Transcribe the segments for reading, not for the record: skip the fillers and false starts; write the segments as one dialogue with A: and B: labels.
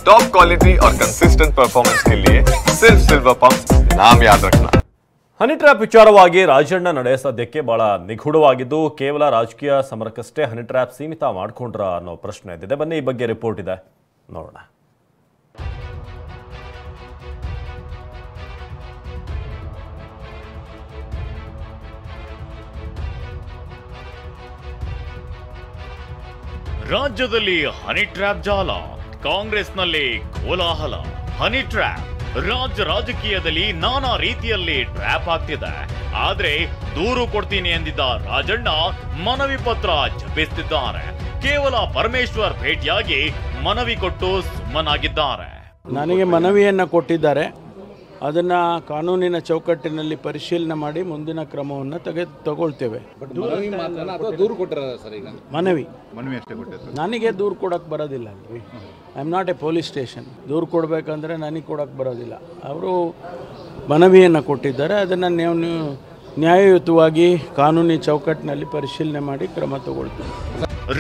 A: Top quality और consistent performance के लिए सिर्फ सिल्वर पंप नाम याद रखना।
B: ಹನಿ ಟ್ರ್ಯಾಪ್ ವಿಚಾರವಾಗಿ ರಾಜಣ್ಣ ನಡೆ ಸದ್ಯಕ್ಕೆ ಬಹಳ ನಿಗೂಢವಾಗಿದ್ದು ಕೇವಲ ರಾಜಕೀಯ ಸಮರಕ್ಕಷ್ಟೇ ಹನಿ ಟ್ರ್ಯಾಪ್ ಸೀಮಿತ ಮಾಡಿಕೊಂಡ್ರ ಅನ್ನೋ ಪ್ರಶ್ನೆ ಎದ್ದಿದೆ. ಬನ್ನಿ ಈ ಬಗ್ಗೆ ರಿಪೋರ್ಟ್ ಇದೆ, ನೋಡೋಣ.
C: ರಾಜ್ಯದಲ್ಲಿ ಹನಿ ಟ್ರ್ಯಾಪ್ ಜಾಲ, ಕಾಂಗ್ರೆಸ್ನಲ್ಲಿ ಕೋಲಾಹಲ. ಹನಿ ಟ್ರ್ಯಾಪ್ ರಾಜಕೀಯದಲ್ಲಿ ನಾನಾ ರೀತಿಯಲ್ಲಿ ಟ್ರ್ಯಾಪ್ ಆಗ್ತಿದೆ. ಆದ್ರೆ ದೂರು ಕೊಡ್ತೀನಿ ಎಂದಿದ್ದ ರಾಜಣ್ಣ ಮನವಿ ಪತ್ರ ಜಪಿಸುತ್ತಿದ್ದಾರೆ. ಕೇವಲ ಪರಮೇಶ್ವರ್ ಭೇಟಿಯಾಗಿ ಮನವಿ ಕೊಟ್ಟು ಸುಮ್ಮನಾಗಿದ್ದಾರೆ.
D: ನನಗೆ ಮನವಿಯನ್ನು ಕೊಟ್ಟಿದ್ದಾರೆ, ಅದನ್ನು ಕಾನೂನಿನ ಚೌಕಟ್ಟಿನಲ್ಲಿ ಪರಿಶೀಲನೆ ಮಾಡಿ ಮುಂದಿನ ಕ್ರಮವನ್ನು ತಗೊಳ್ತೇವೆ. ಮನವಿ ನನಗೆ ದೂರು ಕೊಡೋಕ್ಕೆ ಬರೋದಿಲ್ಲ ಅಲ್ರಿ. I am not A police station. ದೂರು ಕೊಡಬೇಕಂದ್ರೆ ನನಗೆ ಕೊಡೋಕ್ಕೆ ಬರೋದಿಲ್ಲ. ಅವರು ಮನವಿಯನ್ನು ಕೊಟ್ಟಿದ್ದಾರೆ, ಅದನ್ನು ನೀವು ನ್ಯಾಯಯುತವಾಗಿ ಕಾನೂನಿ ಚೌಕಟ್ಟಿನಲ್ಲಿ ಪರಿಶೀಲನೆ ಮಾಡಿ ಕ್ರಮ ತಗೊಳ್ತೇವೆ.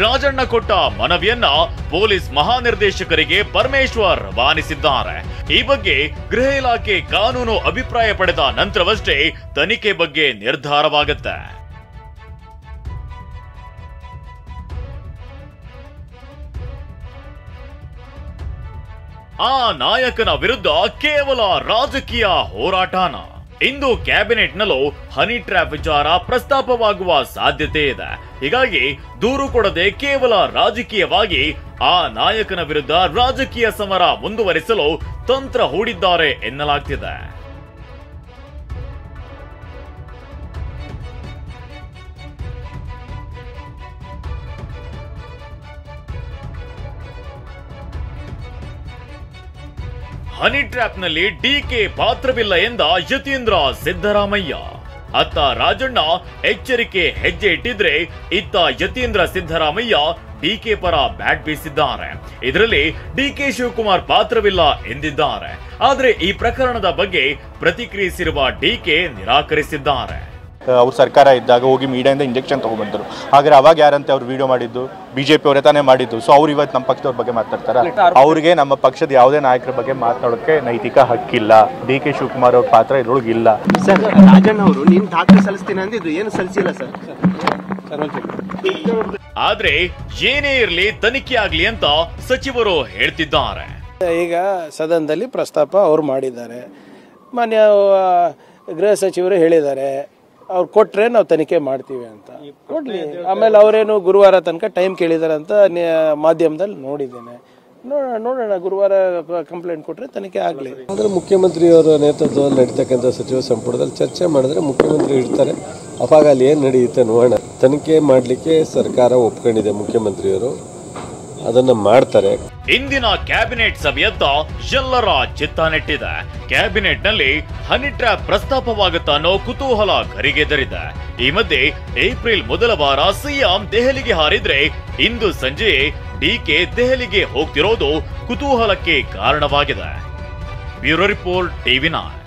C: ರಾಜಣ್ಣ ಕೊಟ್ಟ ಮನವಿಯನ್ನ ಪೊಲೀಸ್ ಮಹಾನಿರ್ದೇಶಕರಿಗೆ ಪರಮೇಶ್ವರ್ ರವಾನಿಸಿದ್ದಾರೆ. ಈ ಬಗ್ಗೆ ಗೃಹ ಇಲಾಖೆ ಕಾನೂನು ಅಭಿಪ್ರಾಯ ಪಡೆದ ನಂತರವಷ್ಟೇ ತನಿಖೆ ಬಗ್ಗೆ ನಿರ್ಧಾರವಾಗುತ್ತೆ. ಆ ನಾಯಕನ ವಿರುದ್ಧ ಕೇವಲ ರಾಜಕೀಯ ಹೋರಾಟನ. ಇಂದು ಕ್ಯಾಬಿನೆಟ್ನಲ್ಲೂ ಹನಿ ಟ್ರ್ಯಾಪ್ ವಿಚಾರ ಪ್ರಸ್ತಾಪವಾಗುವ ಸಾಧ್ಯತೆ ಇದೆ. ಹೀಗಾಗಿ ದೂರು ಕೊಡದೆ ಕೇವಲ ರಾಜಕೀಯವಾಗಿ ಆ ನಾಯಕನ ವಿರುದ್ಧ ರಾಜಕೀಯ ಸಮರ ಮುಂದುವರಿಸಲು ತಂತ್ರ ಹೂಡಿದ್ದಾರೆ ಎನ್ನಲಾಗ್ತಿದೆ. ಹನಿ ಟ್ರ್ಯಾಪ್ನಲ್ಲಿ ಡಿಕೆ ಪಾತ್ರವಿಲ್ಲ ಎಂದ ಯತೀಂದ್ರ ಸಿದ್ದರಾಮಯ್ಯ. ಅತ್ತ ರಾಜಣ್ಣ ಎಚ್ಚರಿಕೆ ಹೆಜ್ಜೆ ಇಟ್ಟಿದ್ರೆ ಇತ್ತ ಯತೀಂದ್ರ ಸಿದ್ದರಾಮಯ್ಯ ಡಿಕೆ ಪರ ಬ್ಯಾಟ್ ಬೀಸಿದ್ದಾರೆ. ಇದರಲ್ಲಿ ಡಿಕೆ ಶಿವಕುಮಾರ್ ಪಾತ್ರವಿಲ್ಲ ಎಂದಿದ್ದಾರೆ. ಆದರೆ ಈ ಪ್ರಕರಣದ ಬಗ್ಗೆ ಪ್ರತಿಕ್ರಿಯಿಸಿರುವ ಡಿಕೆ ನಿರಾಕರಿಸಿದ್ದಾರೆ.
E: ಅವ್ರ ಸರ್ಕಾರ ಇದ್ದಾಗ ಹೋಗಿ ಮೀಡಿಯಾದಿಂದ ಇಂಜೆಕ್ಷನ್ ತಗೊಂಡ್ಬಂದರು. ಹಾಗಾದ್ರೆ ಅವಾಗ ಯಾರಂತೆ ಅವ್ರು ವಿಡಿಯೋ ಮಾಡಿದ್ದು ಬಿಜೆಪಿ ಅವರೇ ತಾನೇ ಮಾಡಿದ್ದು. ಸೊ ಅವ್ರು ಇವತ್ತು ನಮ್ಮ ಪಕ್ಷದವ್ರ ಬಗ್ಗೆ ಮಾತಾಡ್ತಾರ. ಅವ್ರಿಗೆ ನಮ್ಮ ಪಕ್ಷದ ಯಾವುದೇ ನಾಯಕರ ಬಗ್ಗೆ ಮಾತಾಡೋಕೆ ನೈತಿಕ ಹಕ್ಕಿಲ್ಲ. ಡಿ ಕೆ ಶಿವಕುಮಾರ್ ಅವ್ರ ಪಾತ್ರ ಇದ್ರೊಳಗಿಲ್ಲ.
F: ಸರ್, ರಾಜಣ್ಣ ಅವರು ನೀನು ದಾಖಲೆ ಸಲ್ಲಿಸ್ತೀನಿ ಅಂದಿದ್ದು ಏನು ಸಲ್ಲಿಸಿಲ್ಲ ಸರ್.
C: ಆದ್ರೆ ಏನೇ ಇರಲಿ ತನಿಖೆ ಆಗ್ಲಿ ಅಂತ ಸಚಿವರು ಹೇಳ್ತಿದ್ದಾರೆ.
D: ಈಗ ಸದನದಲ್ಲಿ ಪ್ರಸ್ತಾಪ ಅವ್ರು ಮಾಡಿದ್ದಾರೆ, ಮಾನ್ಯ ಗೃಹ ಸಚಿವರು ಹೇಳಿದ್ದಾರೆ, ಅವ್ರು ಕೊಟ್ರೆ ನಾವು ತನಿಖೆ ಮಾಡ್ತೀವಿ ಅಂತ. ಕೊಡ್ಲಿ. ಆಮೇಲೆ ಅವರೇನು ಗುರುವಾರ ತನಕ ಟೈಮ್ ಕೇಳಿದಾರೆ ಅಂತ ಮಾಧ್ಯಮದಲ್ಲಿ ನೋಡಿದ್ದೇನೆ. ನೋಡೋಣ, ಗುರುವಾರ ಕಂಪ್ಲೇಂಟ್ ಕೊಟ್ರೆ ತನಿಖೆ ಆಗಲಿ.
G: ಆದರೆ ಮುಖ್ಯಮಂತ್ರಿಯವರ ನೇತೃತ್ವದಲ್ಲಿ ನಡೀತಕ್ಕಂಥ ಸಚಿವ ಸಂಪುಟದಲ್ಲಿ ಚರ್ಚೆ ಮಾಡಿದ್ರೆ ಮುಖ್ಯಮಂತ್ರಿ ಇರ್ತಾರೆ. ಅವಾಗ ಅಲ್ಲಿ ಏನು ನಡೆಯುತ್ತೆ ನೋಡೋಣ. ತನಿಖೆ ಮಾಡಲಿಕ್ಕೆ ಸರ್ಕಾರ ಒಪ್ಕೊಂಡಿದೆ, ಮುಖ್ಯಮಂತ್ರಿಯವರು ಅದನ್ನ ಮಾಡ್ತಾರೆ.
C: ಇಂದಿನ ಕ್ಯಾಬಿನೆಟ್ ಸಭೆಯತ್ತ ಎಲ್ಲರ ಚಿತ್ತ ನೆಟ್ಟಿದೆ. ಕ್ಯಾಬಿನೆಟ್ ನಲ್ಲಿ ಹನಿ ಟ್ರ್ಯಾಪ್ ಪ್ರಸ್ತಾಪವಾಗುತ್ತಾ ಅನ್ನೋ ಕುತೂಹಲ ಗರಿಗೆದರಿದೆ. ಈ ಮಧ್ಯೆ ಏಪ್ರಿಲ್ ಮೊದಲ ವಾರ ಸಿಎಂ ದೆಹಲಿಗೆ ಹಾರಿದ್ರೆ ಇಂದು ಸಂಜೆ ಡಿಕೆ ದೆಹಲಿಗೆ ಹೋಗ್ತಿರೋದು ಕುತೂಹಲಕ್ಕೆ ಕಾರಣವಾಗಿದೆ. Bureau report, ಟಿವಿ9.